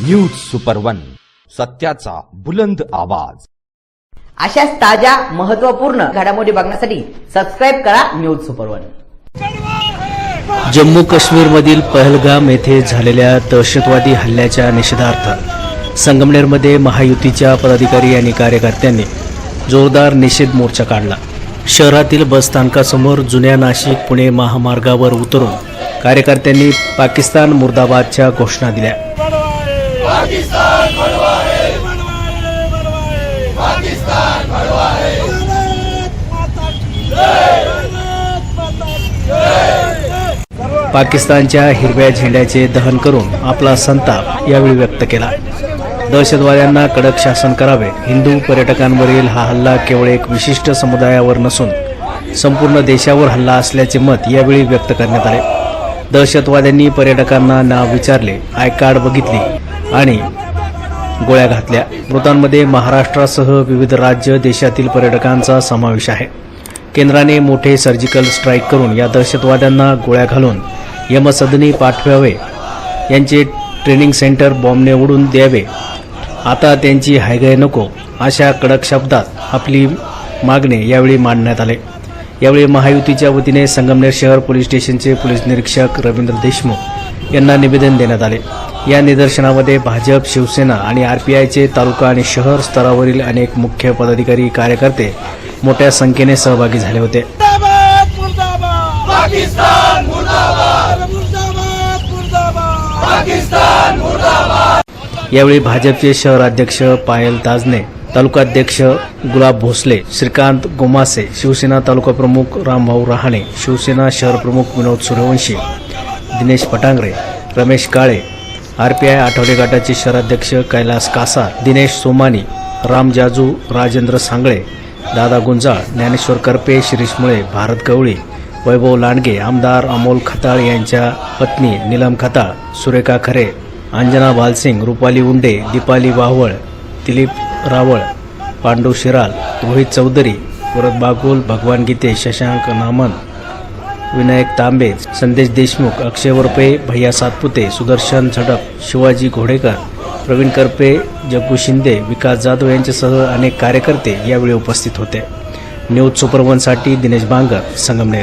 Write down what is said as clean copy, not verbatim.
News super one, सत्याचा बुलंद आवाज। अशाच ताज्या महत्त्वपूर्ण घडामोडी बघण्यासाठी सबस्क्राइब करा न्यूज सुपर वन। जम्मू काश्मीरमधील पहलगाम येथे झालेल्या दहशतवादी हल्ल्याच्या निषेधार्थ संगमनेरमध्ये महायुतीच्या पदाधिकारी आणि कार्यकर्त्यांनी जोरदार निषेध मोर्चा काढला। शहरातील बसस्थानकासमोर जुन्या नाशिक पुणे महामार्गावर उतरून कार्यकर्त्यांनी पाकिस्तान मुर्दाबादच्या घोषणा दिल्या। पाकिस्तानच्या हिरव्या झेंड्याचे दहन करून आपला संताप यावेळी व्यक्त केला। दहशतवाद्यांना कडक शासन करावे। हिंदू पर्यटकांवरील हा हल्ला केवळ एक विशिष्ट समुदायावर नसून संपूर्ण देशावर हल्ला असल्याचे मत यावेळी व्यक्त करण्यात आले। दहशतवाद्यांनी पर्यटकांना नाव विचारले, आय कार्ड बघितली आणि गोळ्या घातल्या। मृतांमध्ये महाराष्ट्रासह विविध राज्य देशातील पर्यटकांचा समावेश आहे। केंद्राने मोठे सर्जिकल स्ट्राईक करून या दहशतवाद्यांना गोळ्या घालून यमसदनी पाठवावे। यांचे ट्रेनिंग सेंटर बॉम्बने उडवून द्यावे। आता त्यांची हायगाय नको, अशा कडक शब्दात आपली मागणी यावेळी मांडण्यात आले। यावेळी महायुतीच्या वतीने संगमनेर शहर पोलीस स्टेशनचे पोलीस निरीक्षक रवींद्र देशमुख यांना निवेदन देण्यात आले। या निदर्शनामध्ये भाजप, शिवसेना आणि आरपीआयचे तालुका आणि शहर स्तरावरील अनेक मुख्य पदाधिकारी, कार्यकर्ते मोठ्या संख्येने सहभागी झाले होते। पाकिस्तान मुर्दाबाद, मुर्दाबाद, मुर्दाबाद, पाकिस्तान मुर्दाबाद। यावेळी भाजपचे शहराध्यक्ष पायल ताजने, तालुकाध्यक्ष गुलाब भोसले, श्रीकांत गोमासे, शिवसेना तालुका प्रमुख रामभाऊ रहाणे, शिवसेना शहर प्रमुख विनोद सूर्यवंशी, दिनेश पटांगरे, रमेश काळे, आरपीआय आठवडे गटाचे शहराध्यक्ष कैलास कासार, दिनेश सोमानी, राम जाजू, राजेंद्र सांगळे, दादा गुंजाळ, ज्ञानेश्वर करपे, शिरीष मुळे, भारत गवळी, वैभव लांडगे, आमदार अमोल खताळ यांच्या पत्नी नीलम खताळ, सुरेखा खरे, अंजना भालसिंग, रुपाली उंडे, दीपाली वाहवळ, दिलीप रावळ, पांडू शिराल, रोहित चौधरी, वरद बागुल, भगवान गीते, शशांक नामन, विनायक तांबे, संदेश देशमुख, अक्षय वरपे, भैया सातपुते, सुदर्शन झडप, शिवाजी घोडेकर, प्रवीण करपे, जग्गू शिंदे, विकास जाधव यांच्यासह अनेक कार्यकर्ते यावेळी उपस्थित होते। न्यूज सुपर वन साठी दिनेश बांगर, संगमनेर।